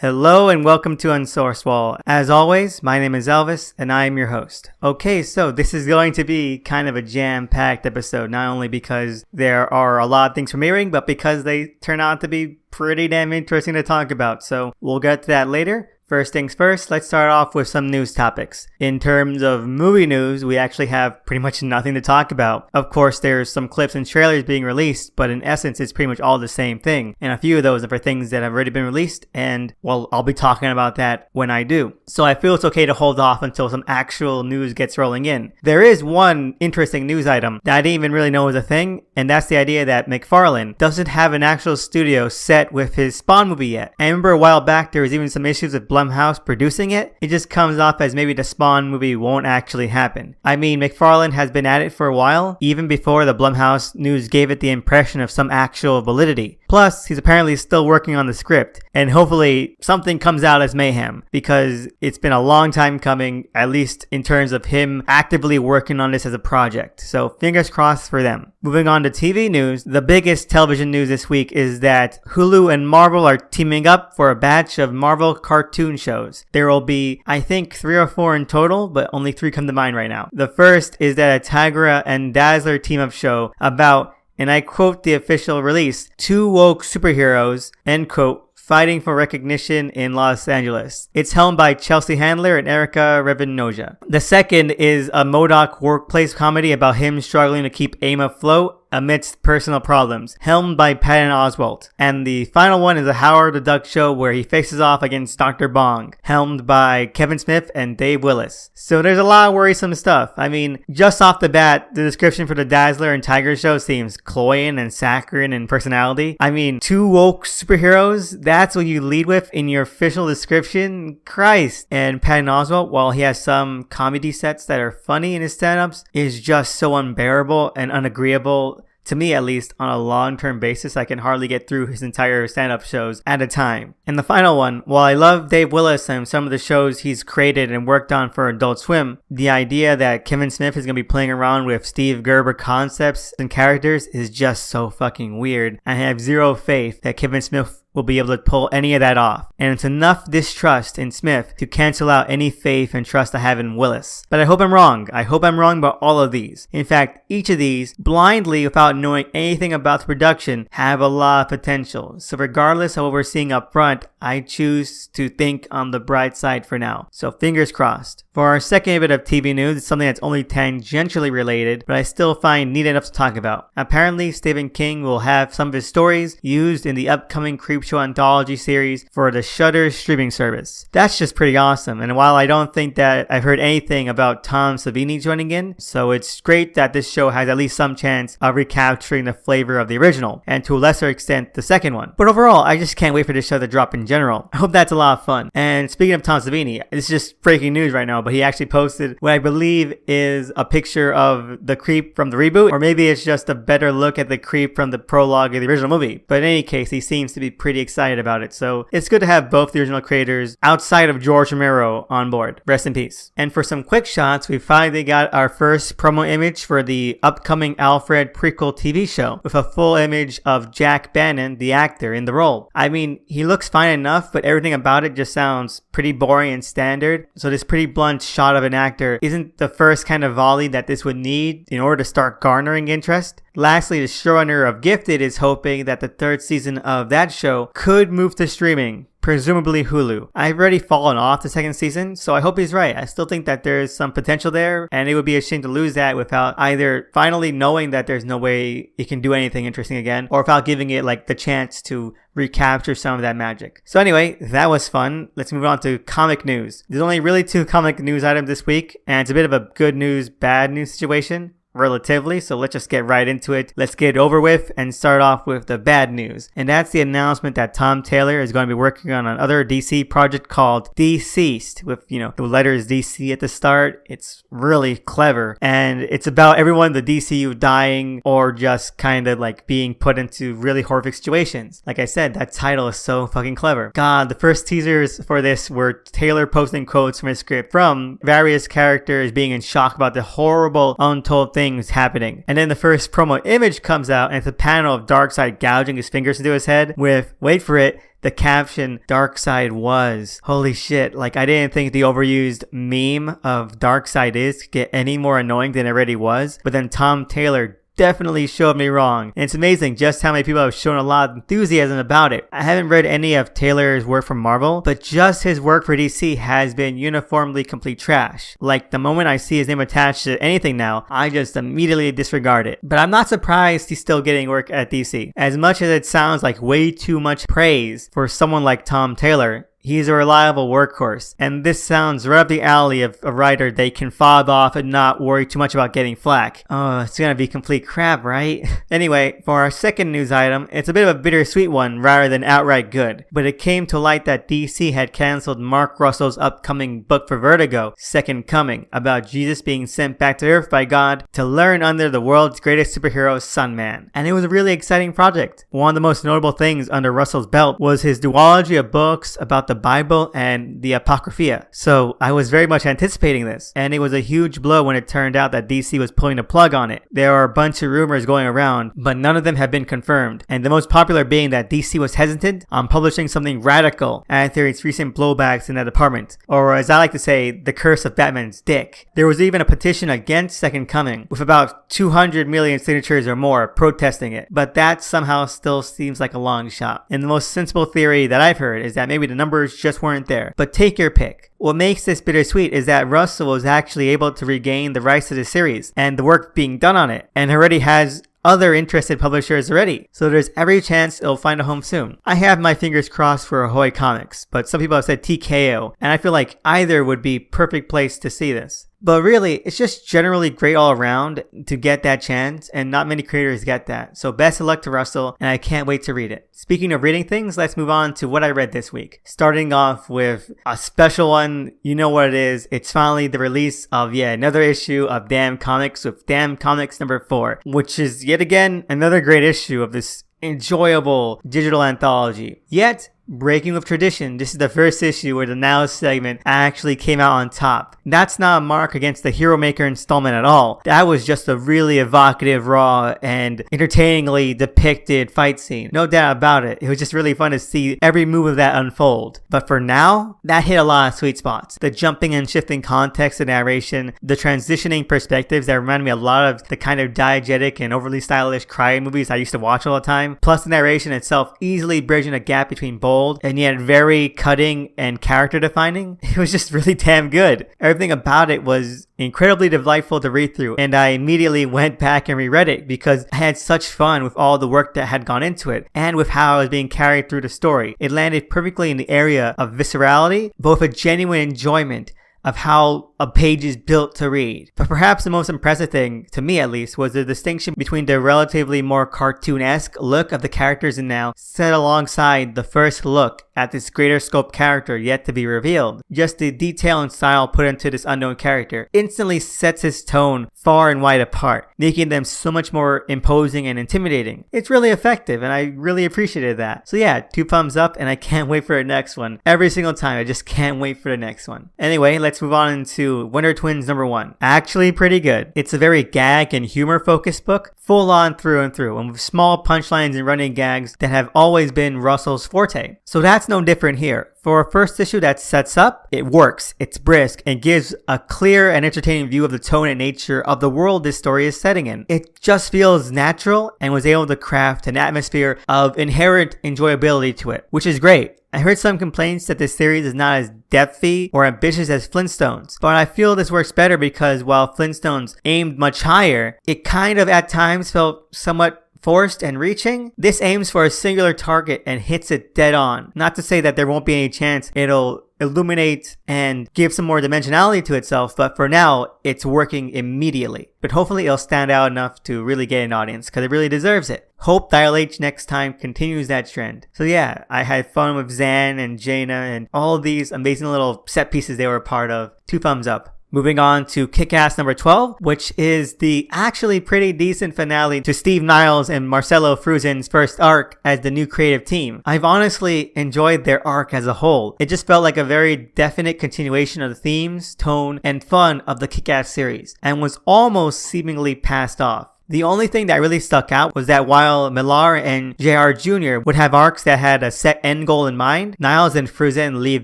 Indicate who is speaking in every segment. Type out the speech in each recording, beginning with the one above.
Speaker 1: Hello and welcome to Unsourced Wall. As always, my name is Elvis and I am your host. Okay, so this is going to be kind of a jam-packed episode, not only because there are a lot of things premiering, but because they turn out to be pretty damn interesting to talk about. So we'll get to that later. First things first, let's start off with some news topics. In terms of movie news, we actually have pretty much nothing to talk about. Of course, there's some clips and trailers being released, but in essence, it's pretty much all the same thing. And a few of those are for things that have already been released, and, well, I'll be talking about that when I do. So I feel it's okay to hold off until some actual news gets rolling in. There is one interesting news item that I didn't even really know was a thing, and that's the idea that McFarlane doesn't have an actual studio set with his Spawn movie yet. I remember a while back there was even some issues with Blumhouse producing it. It just comes off as maybe the Spawn movie won't actually happen. I mean, McFarlane has been at it for a while, even before the Blumhouse news gave it the impression of some actual validity. Plus, he's apparently still working on the script, and hopefully something comes out as mayhem, because it's been a long time coming, at least in terms of him actively working on this as a project. So fingers crossed for them. Moving on to TV news, the biggest television news this week is that Hulu and Marvel are teaming up for a batch of Marvel cartoon shows. There will be, I think, 3 or 4 in total, but only 3 come to mind right now. The first is that a Tigra and Dazzler team-up show about, and I quote the official release, 2 woke superheroes, end quote, fighting for recognition in Los Angeles. It's helmed by Chelsea Handler and Erica Revenoja. The second is a MODOK workplace comedy about him struggling to keep AIM afloat amidst personal problems, helmed by Patton Oswalt. And the final one is a Howard the Duck show where he faces off against Dr. Bong, helmed by Kevin Smith and Dave Willis. So there's a lot of worrisome stuff. I mean, just off the bat, the description for the Dazzler and Tiger show seems cloying and saccharine in personality. I mean, 2 woke superheroes, that's what you lead with in your official description? Christ. And Patton Oswalt, while he has some comedy sets that are funny in his stand-ups, is just so unbearable and unagreeable, to me at least, on a long-term basis. I can hardly get through his entire stand-up shows at a time. And the final one, while I love Dave Willis and some of the shows he's created and worked on for Adult Swim, the idea that Kevin Smith is going to be playing around with Steve Gerber concepts and characters is just so fucking weird. I have zero faith that Kevin Smith will be able to pull any of that off. And it's enough distrust in Smith to cancel out any faith and trust I have in Willis. But I hope I'm wrong. I hope I'm wrong about all of these. In fact, each of these, blindly without knowing anything about the production, have a lot of potential. So regardless of what we're seeing up front, I choose to think on the bright side for now. So fingers crossed. For our second bit of TV news, it's something that's only tangentially related, but I still find neat enough to talk about. Apparently, Stephen King will have some of his stories used in the upcoming Creepshow anthology series for the Shudder streaming service. That's just pretty awesome, and while I don't think that I've heard anything about Tom Savini joining in, so it's great that this show has at least some chance of recapturing the flavor of the original, and to a lesser extent, the second one. But overall, I just can't wait for this show to drop in general. I hope that's a lot of fun. And speaking of Tom Savini, this is just breaking news right now, but he actually posted what I believe is a picture of the Creep from the reboot, or maybe it's just a better look at the Creep from the prologue of the original movie. But in any case, he seems to be pretty excited about it, so it's good to have both the original creators outside of George Romero on board. Rest in peace. And for some quick shots, we finally got our first promo image for the upcoming Alfred prequel TV show, with a full image of Jack Bannon, the actor, in the role. I mean, he looks fine enough, but everything about it just sounds pretty boring and standard, so this pretty blunt shot of an actor isn't the first kind of volley that this would need in order to start garnering interest. Lastly, the showrunner of Gifted is hoping that the 3rd season of that show could move to streaming, presumably Hulu. I've already fallen off the 2nd season, so I hope he's right. I still think that there's some potential there, and it would be a shame to lose that without either finally knowing that there's no way it can do anything interesting again, or without giving it like the chance to recapture some of that magic. So anyway, that was fun. Let's move on to comic news. There's only really 2 comic news items this week, and it's a bit of a good news, bad news situation. Relatively, so let's just get right into it. Let's get it over with and start off with the bad news. And that's the announcement that Tom Taylor is going to be working on another DC project called Deceased, with, the letters DC at the start. It's really clever, and it's about everyone in the DCU dying or just kind of like being put into really horrific situations. Like I said, that title is so fucking clever. God, the first teasers for this were Taylor posting quotes from his script from various characters being in shock about the horrible, untold things things happening. And then the first promo image comes out, and it's a panel of Darkseid gouging his fingers into his head with, wait for it, the caption, Darkseid was. Holy shit, like I didn't think the overused meme of Darkseid is could get any more annoying than it already was. But then Tom Taylor definitely showed me wrong. And it's amazing just how many people have shown a lot of enthusiasm about it. I haven't read any of Taylor's work from Marvel, but just his work for DC has been uniformly complete trash. Like the moment I see his name attached to anything now, I just immediately disregard it. But I'm not surprised he's still getting work at DC. As much as it sounds like way too much praise for someone like Tom Taylor, he's a reliable workhorse, and this sounds right up the alley of a writer they can fob off and not worry too much about getting flack. Oh, it's gonna be complete crap, right? Anyway, for our second news item, it's a bit of a bittersweet one rather than outright good, but it came to light that DC had cancelled Mark Russell's upcoming book for Vertigo, Second Coming, about Jesus being sent back to Earth by God to learn under the world's greatest superhero, Sunman. And it was a really exciting project. One of the most notable things under Russell's belt was his duology of books about the Bible and the Apocrypha. So I was very much anticipating this, and it was a huge blow when it turned out that DC was pulling the plug on it. There are a bunch of rumors going around, but none of them have been confirmed, and the most popular being that DC was hesitant on publishing something radical after its recent blowbacks in that department, or as I like to say, the curse of Batman's dick. There was even a petition against Second Coming, with about 200 million signatures or more protesting it, but that somehow still seems like a long shot. And the most sensible theory that I've heard is that maybe the numbers just weren't there. But take your pick. What makes this bittersweet is that Russell was actually able to regain the rights to the series and the work being done on it, and already has other interested publishers already, so there's every chance it'll find a home soon. I have my fingers crossed for Ahoy Comics, but some people have said TKO, and I feel like either would be perfect place to see this. But really, it's just generally great all around to get that chance, and not many creators get that. So best of luck to Russell, and I can't wait to read it. Speaking of reading things, let's move on to what I read this week. Starting off with a special one, you know what it is. It's finally the release of yet another issue of Damn Comics with Damn Comics number 4, which is yet again another great issue of this enjoyable digital anthology. Yet, breaking with tradition, this is the first issue where the Now segment actually came out on top. That's not a mark against the Hero Maker installment at all. That was just a really evocative, raw, and entertainingly depicted fight scene. No doubt about it. It was just really fun to see every move of that unfold. But for Now, that hit a lot of sweet spots. The jumping and shifting context and narration, the transitioning perspectives that remind me a lot of the kind of diegetic and overly stylish crime movies I used to watch all the time. Plus the narration itself easily bridging a gap between bold and yet very cutting and character defining. It was just really damn good. Everything about it was incredibly delightful to read through, and I immediately went back and reread it because I had such fun with all the work that had gone into it and with how it was being carried through the story. It landed perfectly in the area of viscerality, both a genuine enjoyment of how a page is built to read. But perhaps the most impressive thing, to me at least, was the distinction between the relatively more cartoon-esque look of the characters in Now set alongside the first look at this greater scope character yet to be revealed. Just the detail and style put into this unknown character instantly sets his tone far and wide apart, making them so much more imposing and intimidating. It's really effective, and I really appreciated that. So yeah, 2 thumbs up, and I can't wait for the next one. Every single time, I just can't wait for the next one. Anyway, let's move on into Wonder Twins number 1. Actually pretty good. It's a very gag and humor focused book, full on through and through, and with small punchlines and running gags that have always been Russell's forte. So that's no different here. For a first issue that sets up, it works, it's brisk, and gives a clear and entertaining view of the tone and nature of the world this story is setting in. It just feels natural and was able to craft an atmosphere of inherent enjoyability to it, which is great. I heard some complaints that this series is not as depthy or ambitious as Flintstones, but I feel this works better because while Flintstones aimed much higher, it kind of at times felt somewhat forced and reaching. This aims for a singular target and hits it dead on. Not to say that there won't be any chance it'll illuminate and give some more dimensionality to itself, but for now, it's working immediately. But hopefully it'll stand out enough to really get an audience, because it really deserves it. Hope Dial H next time continues that trend. So yeah, I had fun with Zan and Jaina and all of these amazing little set pieces they were a part of. 2 thumbs up. Moving on to Kick-Ass number 12, which is the actually pretty decent finale to Steve Niles and Marcelo Fruzen's first arc as the new creative team. I've honestly enjoyed their arc as a whole. It just felt like a very definite continuation of the themes, tone, and fun of the Kick-Ass series, and was almost seemingly passed off. The only thing that really stuck out was that while Millar and JR Jr. would have arcs that had a set end goal in mind, Niles and Fruzen leave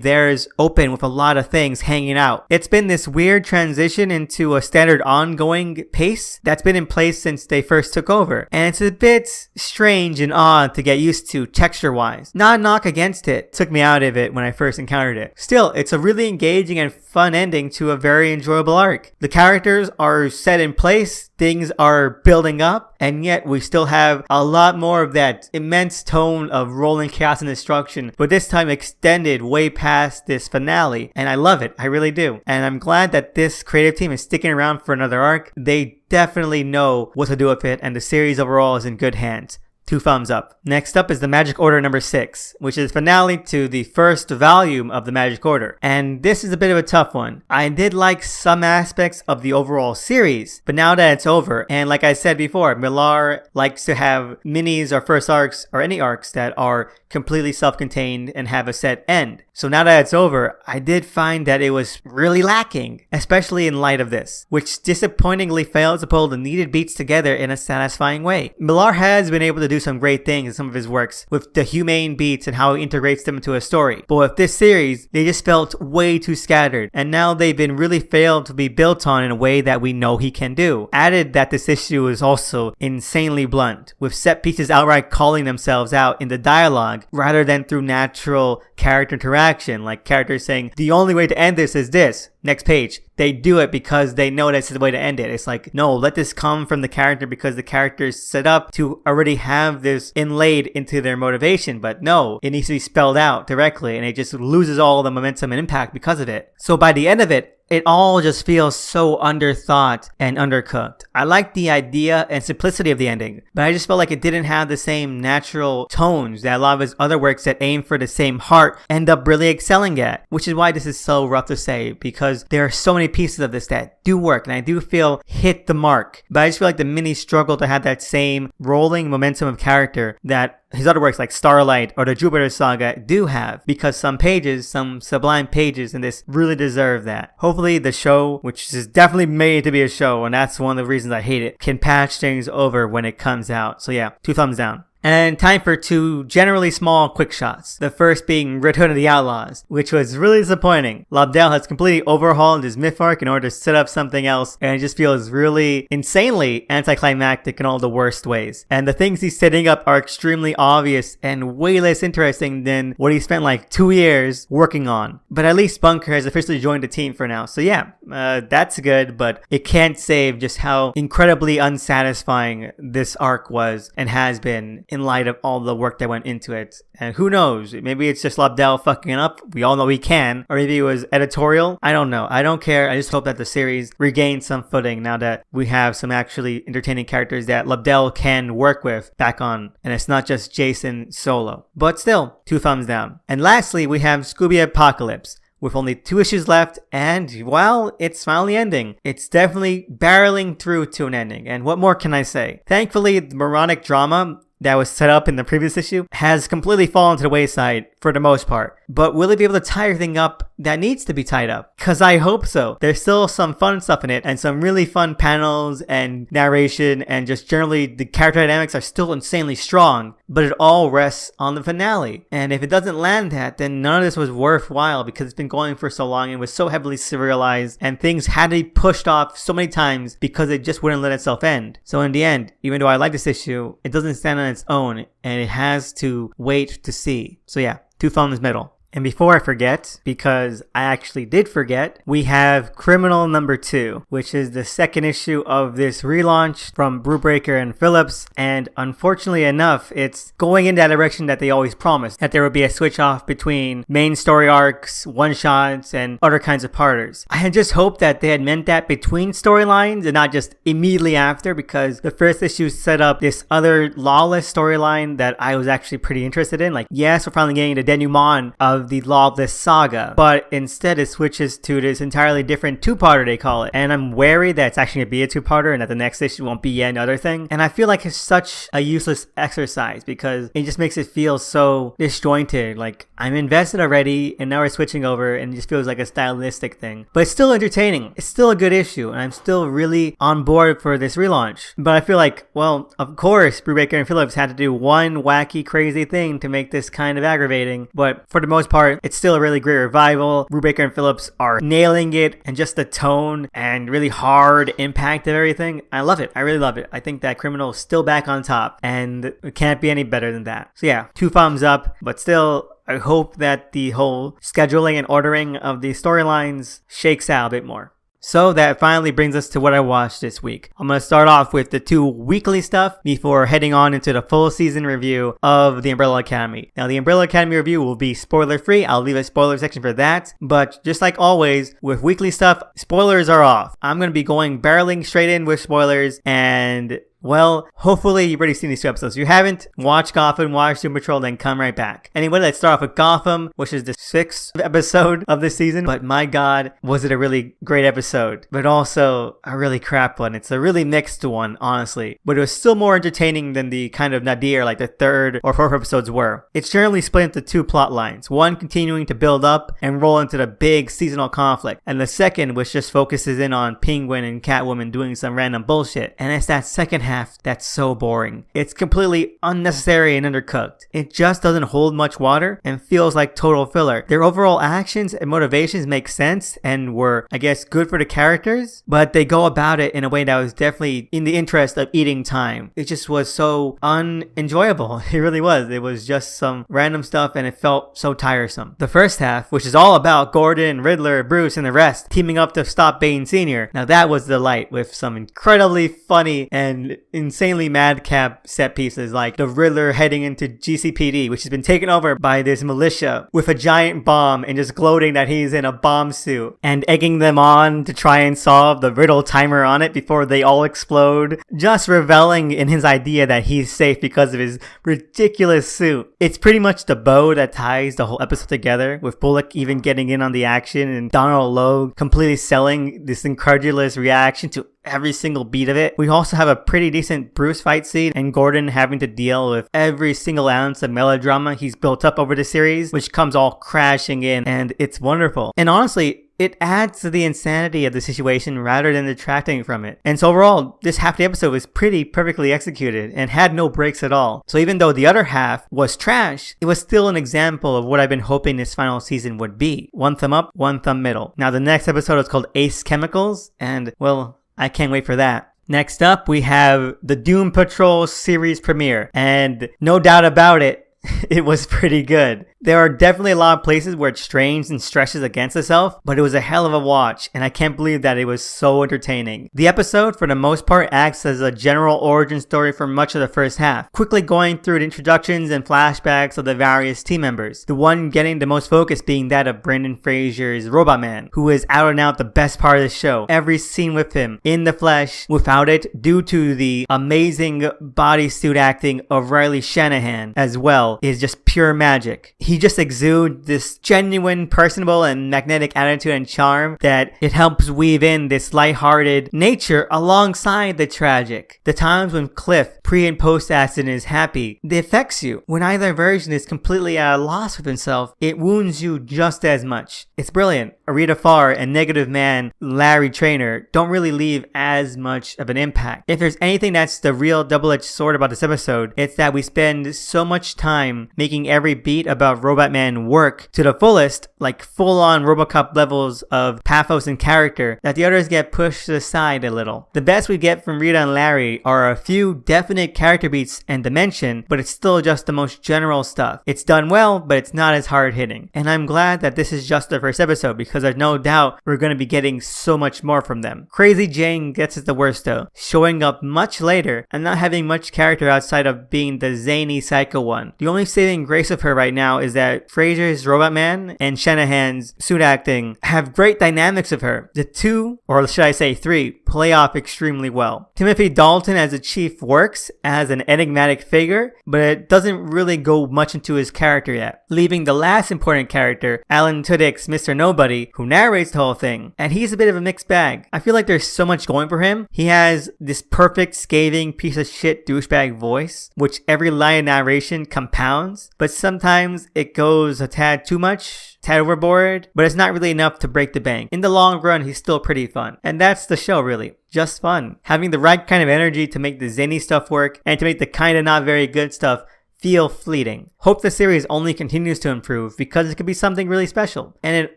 Speaker 1: theirs open with a lot of things hanging out. It's been this weird transition into a standard ongoing pace that's been in place since they first took over, and it's a bit strange and odd to get used to texture-wise. Not a knock against it, took me out of it when I first encountered it. Still, it's a really engaging and fun ending to a very enjoyable arc. The characters are set in place, things are building up, and yet we still have a lot more of that immense tone of rolling chaos and destruction, but this time extended way past this finale, and I love it. I really do. And I'm glad that this creative team is sticking around for another arc. They definitely know what to do with it, and the series overall is in good hands. 2 thumbs up. Next up is the Magic Order number 6, which is finale to the first volume of the Magic Order. And this is a bit of a tough one. I did like some aspects of the overall series, but now that it's over, and like I said before, Millar likes to have minis or first arcs or any arcs that are completely self-contained and have a set end. So now that it's over, I did find that it was really lacking, especially in light of this, which disappointingly fails to pull the needed beats together in a satisfying way. Millar has been able to do some great things in some of his works with the humane beats and how he integrates them into a story. But with this series, they just felt way too scattered, and now they've been really failed to be built on in a way that we know he can do. Added that this issue is also insanely blunt, with set pieces outright calling themselves out in the dialogue rather than through natural character interaction, like characters saying, the only way to end this is this. Next page. They do it because they know that's the way to end it. It's like, no, let this come from the character because the character is set up to already have this inlaid into their motivation. But no, it needs to be spelled out directly, and it just loses all the momentum and impact because of it. So by the end of it, it all just feels so underthought and undercooked. I like the idea and simplicity of the ending, but I just felt like it didn't have the same natural tones that a lot of his other works that aim for the same heart end up really excelling at, which is why this is so rough to say, because there are so many pieces of this that do work and I do feel hit the mark, but I just feel like the mini struggle to have that same rolling momentum of character that his other works like Starlight or the Jupiter Saga do have, because some pages, some sublime pages in this really deserve that. Hopefully the show, which is definitely made to be a show, and that's one of the reasons I hate it, can patch things over when it comes out. So yeah, 2 thumbs down. And time for 2 generally small quick shots. The first being Return of the Outlaws, which was really disappointing. Lobdell has completely overhauled his myth arc in order to set up something else, and it just feels really insanely anticlimactic in all the worst ways. And the things he's setting up are extremely obvious and way less interesting than what he spent like 2 years working on. But at least Bunker has officially joined the team for now. So yeah, that's good, but it can't save just how incredibly unsatisfying this arc was and has been in light of all the work that went into it. And who knows, maybe it's just Lobdell fucking up. We all know he can. Or maybe it was editorial. I don't know. I don't care. I just hope that the series regains some footing now that we have some actually entertaining characters that Lobdell can work with back on. And it's not just Jason solo. But still, 2 thumbs down. And lastly, we have Scooby Apocalypse, with only 2 issues left, and, well, it's finally ending. It's definitely barreling through to an ending, and what more can I say? Thankfully, the moronic drama that was set up in the previous issue has completely fallen to the wayside for the most part. But will it be able to tie everything up that needs to be tied up? Cause I hope so. There's still some fun stuff in it and some really fun panels and narration, and just generally the character dynamics are still insanely strong, but it all rests on the finale. And if it doesn't land that, then none of this was worthwhile because it's been going for so long and was so heavily serialized, and things had to be pushed off so many times because it just wouldn't let itself end. So in the end, even though I like this issue, it doesn't stand on its own and it has to wait to see. So yeah, 2 thumbs middle. And before I forget, because I actually did forget, we have Criminal number 2, which is the second issue of this relaunch from Brubaker and Phillips. And unfortunately enough, it's going in that direction that they always promised, that there would be a switch off between main story arcs, one-shots, and other kinds of parters. I had just hoped that they had meant that between storylines and not just immediately after, because the first issue set up this other lawless storyline that I was actually pretty interested in. Like, yes, we're finally getting the denouement of of the Lawless Saga, but instead it switches to this entirely different two-parter they call it. And I'm wary that it's actually going to be a two-parter and that the next issue won't be yet another thing. And I feel like it's such a useless exercise because it just makes it feel so disjointed. Like, I'm invested already and now we're switching over and it just feels like a stylistic thing. But it's still entertaining. It's still a good issue and I'm still really on board for this relaunch. But I feel like, well, of course, Brubaker and Phillips had to do one wacky, crazy thing to make this kind of aggravating. But for the most part, it's still a really great revival. Brubaker and Phillips are nailing it, and just the tone and really hard impact of everything. I love it. I really love it. I think that Criminal is still back on top and it can't be any better than that. So yeah, 2 thumbs up, but still, I hope that the whole scheduling and ordering of the storylines shakes out a bit more. So that finally brings us to what I watched this week. I'm going to start off with the 2 weekly stuff before heading on into the full season review of The Umbrella Academy. Now, The Umbrella Academy review will be spoiler free. I'll leave a spoiler section for that. But just like always, with weekly stuff, spoilers are off. I'm going to be going barreling straight in with spoilers, and well, hopefully you've already seen these 2 episodes. If you haven't, watch Gotham, watch Doom Patrol, then come right back. Anyway, let's start off with Gotham, which is the 6th episode of this season. But my god, was it a really great episode. But also a really crap one. It's a really mixed one, honestly. But it was still more entertaining than the kind of nadir like the 3rd or 4th episodes were. It's generally split into 2 plot lines. One continuing to build up and roll into the big seasonal conflict. And the second, which just focuses in on Penguin and Catwoman doing some random bullshit. And it's that second half that's so boring. It's completely unnecessary and undercooked. It just doesn't hold much water and feels like total filler. Their overall actions and motivations make sense and were, I guess, good for the characters, but they go about it in a way that was definitely in the interest of eating time. It just was so unenjoyable. It really was. It was just some random stuff and it felt so tiresome. The first half, which is all about Gordon, Riddler, Bruce, and the rest teaming up to stop Bane Sr., now that was a delight with some incredibly funny and insanely madcap set pieces like the Riddler heading into GCPD, which has been taken over by this militia with a giant bomb and just gloating that he's in a bomb suit and egging them on to try and solve the riddle timer on it before they all explode, just reveling in his idea that he's safe because of his ridiculous suit. It's pretty much the bow that ties the whole episode together, with Bullock even getting in on the action and Donald Logue completely selling this incredulous reaction to every single beat of it. We also have a pretty decent Bruce fight scene and Gordon having to deal with every single ounce of melodrama he's built up over the series, which comes all crashing in, and it's wonderful. And honestly, it adds to the insanity of the situation rather than detracting from it. And so overall, this half of the episode was pretty perfectly executed and had no breaks at all. So even though the other half was trash, it was still an example of what I've been hoping this final season would be. 1 thumb up, 1 thumb middle. Now the next episode is called Ace Chemicals, and well, I can't wait for that. Next up, we have the Doom Patrol series premiere, and no doubt about it, it was pretty good. There are definitely a lot of places where it strains and stretches against itself, but it was a hell of a watch, and I can't believe that it was so entertaining. The episode, for the most part, acts as a general origin story for much of the first half, quickly going through the introductions and flashbacks of the various team members. The one getting the most focus being that of Brendan Fraser's Robot Man, who is out and out the best part of the show. Every scene with him, in the flesh, without it, due to the amazing bodysuit acting of Riley Shanahan as well, is just pure magic. He just exudes this genuine, personable, and magnetic attitude and charm that it helps weave in this lighthearted nature alongside the tragic. The times when Cliff, pre and post accident, is happy, it affects you. When either version is completely at a loss with himself, it wounds you just as much. It's brilliant. Rita Farr and Negative Man Larry Trainer don't really leave as much of an impact. If there's anything that's the real double-edged sword about this episode, it's that we spend so much time making every beat about Robot Man work to the fullest, like full-on RoboCop levels of pathos and character, that the others get pushed aside a little. The best we get from Rita and Larry are a few definite character beats and dimension, but it's still just the most general stuff. It's done well, but it's not as hard-hitting. And I'm glad that this is just the first episode, because there's no doubt we're going to be getting so much more from them. Crazy Jane gets it the worst though, showing up much later and not having much character outside of being the zany psycho one. The only saving grace of her right now is is that Fraser's Robot Man and Shanahan's suit acting have great dynamics of her. The two, or should I say three, play off extremely well. Timothy Dalton as the Chief works as an enigmatic figure, but it doesn't really go much into his character yet, leaving the last important character, Alan Tudyk's Mr. Nobody, who narrates the whole thing, and he's a bit of a mixed bag. I feel like there's so much going for him. He has this perfect, scathing, piece of shit douchebag voice, which every line of narration compounds, but sometimes it goes a tad too much, tad overboard, but it's not really enough to break the bank. In the long run, he's still pretty fun. And that's the show, really. Just fun. Having the right kind of energy to make the zany stuff work and to make the kind of not very good stuff feel fleeting. Hope the series only continues to improve because it could be something really special. And it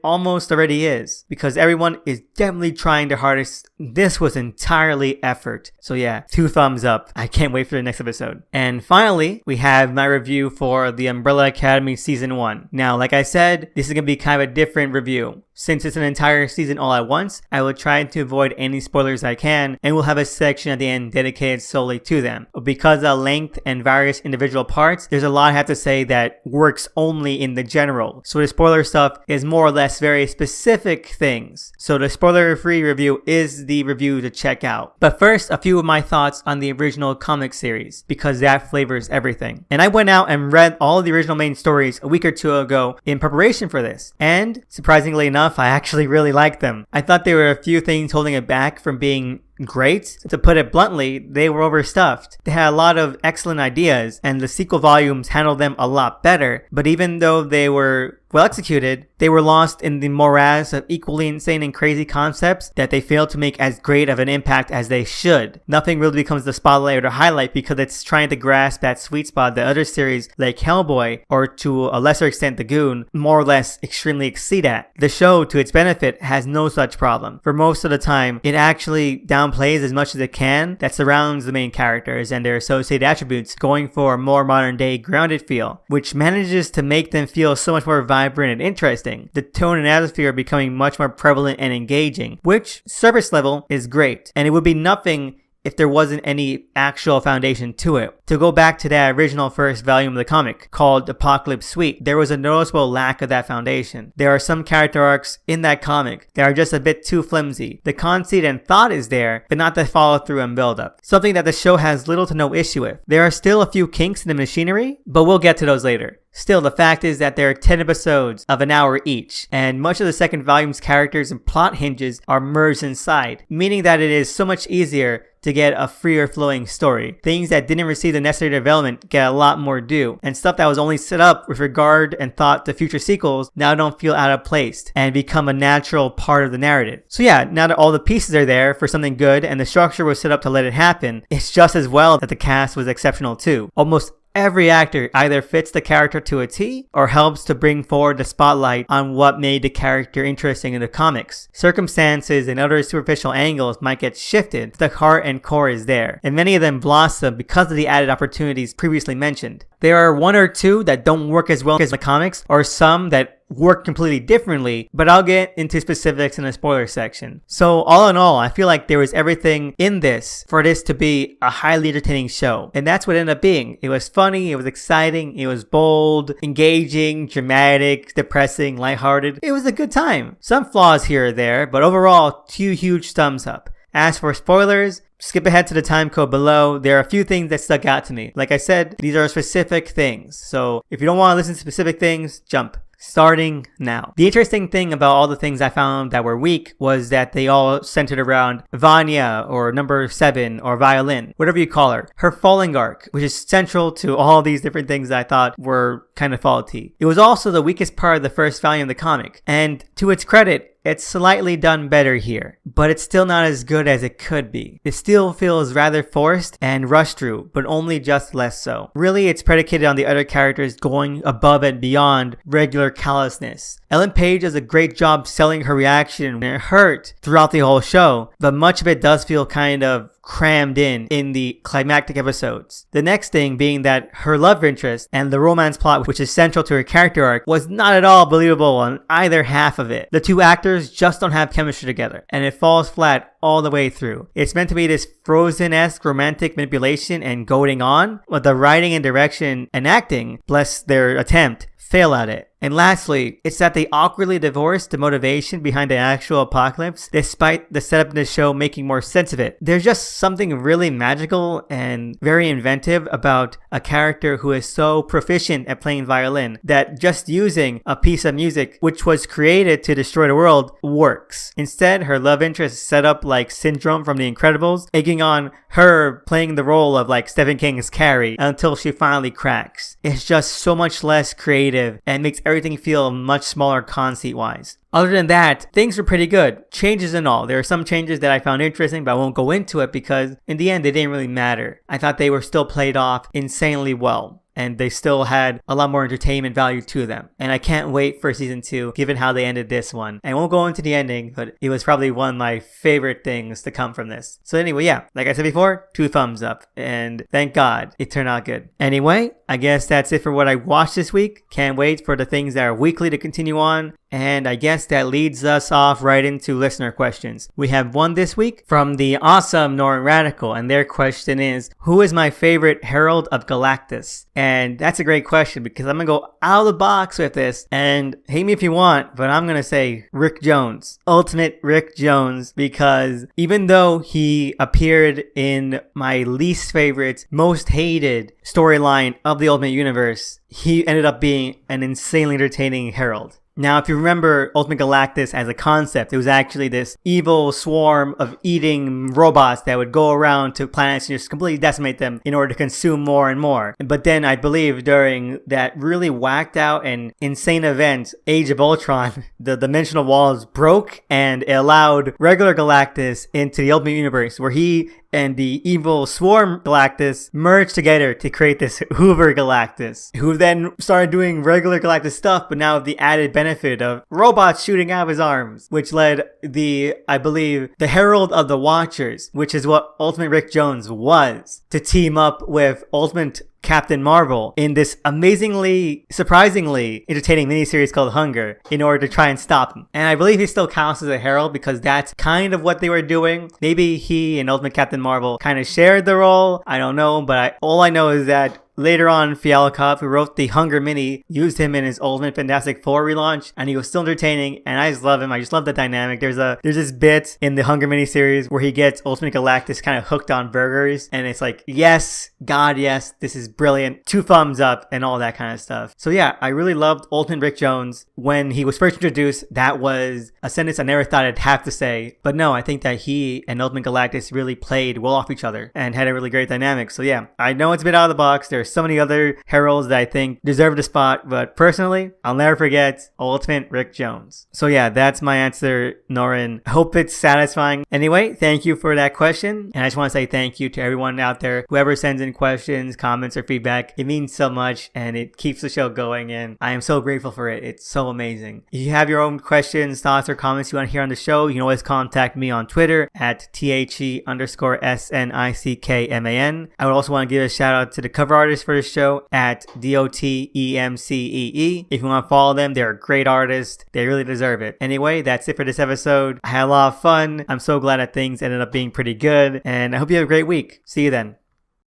Speaker 1: almost already is, because everyone is definitely trying their hardest. This was entirely effort. So yeah, 2 thumbs up. I can't wait for the next episode. And finally, we have my review for The Umbrella Academy Season 1. Now, like I said, this is going to be kind of a different review. Since it's an entire season all at once, I will try to avoid any spoilers I can, and we'll have a section at the end dedicated solely to them. But because of length and various individual parts, there's a lot I have to say that works only in the general. So the spoiler stuff is more or less very specific things. So the spoiler-free review is the review to check out. But first, a few of my thoughts on the original comic series, because that flavors everything. And I went out and read all of the original main stories a week or two ago in preparation for this. And surprisingly enough, I actually really liked them. I thought there were a few things holding it back from being great. To put it bluntly, they were overstuffed. They had a lot of excellent ideas, and the sequel volumes handled them a lot better. But even though they were well executed, they were lost in the morass of equally insane and crazy concepts that they failed to make as great of an impact as they should. Nothing really becomes the spotlight or the highlight because it's trying to grasp that sweet spot that other series like Hellboy, or to a lesser extent The Goon, more or less extremely exceed at. The show, to its benefit, has no such problem. For most of the time, it actually downplays as much as it can that surrounds the main characters and their associated attributes, going for a more modern day grounded feel, which manages to make them feel so much more vibrant and interesting. The tone and atmosphere are becoming much more prevalent and engaging, which surface level is great, and it would be nothing if there wasn't any actual foundation to it. To go back to that original first volume of the comic called Apocalypse Suite, there was a noticeable lack of that foundation. There are some character arcs in that comic that are just a bit too flimsy. The conceit and thought is there, but not the follow through and build up. Something that the show has little to no issue with. There are still a few kinks in the machinery, but we'll get to those later. Still, the fact is that there are 10 episodes of an hour each, and much of the second volume's characters and plot hinges are merged inside, meaning that it is so much easier to get a freer flowing story. Things that didn't receive the necessary development get a lot more due, and stuff that was only set up with regard and thought to future sequels now don't feel out of place and become a natural part of the narrative. So yeah, now that all the pieces are there for something good and the structure was set up to let it happen, it's just as well that the cast was exceptional too. Almost every actor either fits the character to a T or helps to bring forward the spotlight on what made the character interesting in the comics. Circumstances and other superficial angles might get shifted, but the heart and core is there, and many of them blossom because of the added opportunities previously mentioned. There are one or two that don't work as well as the comics, or some that work completely differently, but I'll get into specifics in the spoiler section. So all in all, I feel like there was everything in this for this to be a highly entertaining show, and that's what it ended up being. It was funny, it was exciting, it was bold, engaging, dramatic, depressing, lighthearted. It was a good time. Some flaws here or there, but overall, 2 huge thumbs up. As for spoilers, skip ahead to the time code below. There are a few things that stuck out to me. Like I said, these are specific things, so if you don't want to listen to specific things, jump. Starting now. The interesting thing about all the things I found that were weak was that they all centered around Vanya, or number 7, or Violin, whatever you call her. Her falling arc, which is central to all these different things that I thought were kind of faulty. It was also the weakest part of the first volume of the comic, and to its credit, it's slightly done better here, but it's still not as good as it could be. It still feels rather forced and rushed through, but only just less so. Really, it's predicated on the other characters going above and beyond regular callousness. Ellen Page does a great job selling her reaction when it hurt throughout the whole show, but much of it does feel kind of crammed in the climactic episodes. The next thing being that her love interest and the romance plot, which is central to her character arc, was not at all believable on either half of it. The two actors just don't have chemistry together, and it falls flat all the way through. It's meant to be this Frozen-esque romantic manipulation and goading on, but the writing and direction and acting, bless their attempt, fail at it. And lastly, it's that they awkwardly divorced the motivation behind the actual apocalypse, despite the setup in the show making more sense of it. There's just something really magical and very inventive about a character who is so proficient at playing violin that just using a piece of music which was created to destroy the world works. Instead, her love interest is set up like Syndrome from The Incredibles, egging on her playing the role of like Stephen King's Carrie until she finally cracks. It's just so much less creative and makes everything feel much smaller conceit-wise. Other than that, things were pretty good. Changes and all. There are some changes that I found interesting, but I won't go into it because in the end, they didn't really matter. I thought they were still played off insanely well, and they still had a lot more entertainment value to them. And I can't wait for season 2, given how they ended this one. I won't go into the ending, but it was probably one of my favorite things to come from this. So anyway, yeah, like I said before, 2 thumbs up, and thank God it turned out good. Anyway, I guess that's it for what I watched this week. Can't wait for the things that are weekly to continue on. And I guess that leads us off right into listener questions. We have one this week from the awesome Norrin Radical, and their question is, who is my favorite Herald of Galactus? And that's a great question because I'm going to go out of the box with this, and hate me if you want, but I'm going to say Rick Jones. Ultimate Rick Jones, because even though he appeared in my least favorite, most hated storyline of the Ultimate Universe, he ended up being an insanely entertaining Herald. Now, if you remember Ultimate Galactus as a concept, it was actually this evil swarm of eating robots that would go around to planets and just completely decimate them in order to consume more and more. But then I believe during that really whacked out and insane event, Age of Ultron, the dimensional walls broke and it allowed regular Galactus into the Ultimate Universe, where he and the evil swarm Galactus merged together to create this Hoover Galactus, who then started doing regular Galactus stuff, but now with the added benefit of robots shooting out of his arms, which led I believe, the Herald of the Watchers, which is what Ultimate Rick Jones was, to team up with Ultimate Captain Marvel in this amazingly, surprisingly entertaining miniseries called Hunger in order to try and stop him. And I believe he still counts as a herald because that's kind of what they were doing. Maybe he and Ultimate Captain Marvel kind of shared the role. I don't know, but all I know is that later on, Fialkov, who wrote the Hunger mini, used him in his Ultimate Fantastic Four relaunch, and he was still entertaining, and I just love him. I just love the dynamic. There's this bit in the Hunger mini series where he gets Ultimate Galactus kind of hooked on burgers, and it's like, yes, God, yes, this is brilliant. 2 thumbs up, and all that kind of stuff. So yeah, I really loved Ultimate Rick Jones. When he was first introduced, that was a sentence I never thought I'd have to say, but no, I think that he and Ultimate Galactus really played well off each other and had a really great dynamic. So yeah, I know it's a bit out of the box. There's so many other heralds that I think deserve the spot, but personally, I'll never forget Ultimate Rick Jones. So yeah, that's my answer, Norrin. Hope it's satisfying. Anyway, thank you for that question, and I just want to say thank you to everyone out there, whoever sends in questions, comments, or feedback. It means so much, and it keeps the show going, and I am so grateful for it. It's so amazing. If you have your own questions, thoughts, or comments you want to hear on the show, you can always contact me on Twitter at THE_SNICKMAN. I would also want to give a shout out to the cover artist for the show at DOTEMCEE. If you want to follow them, they're a great artist. They really deserve it. Anyway, that's it for this episode. I had a lot of fun. I'm so glad that things ended up being pretty good, and I hope you have a great week. See you then.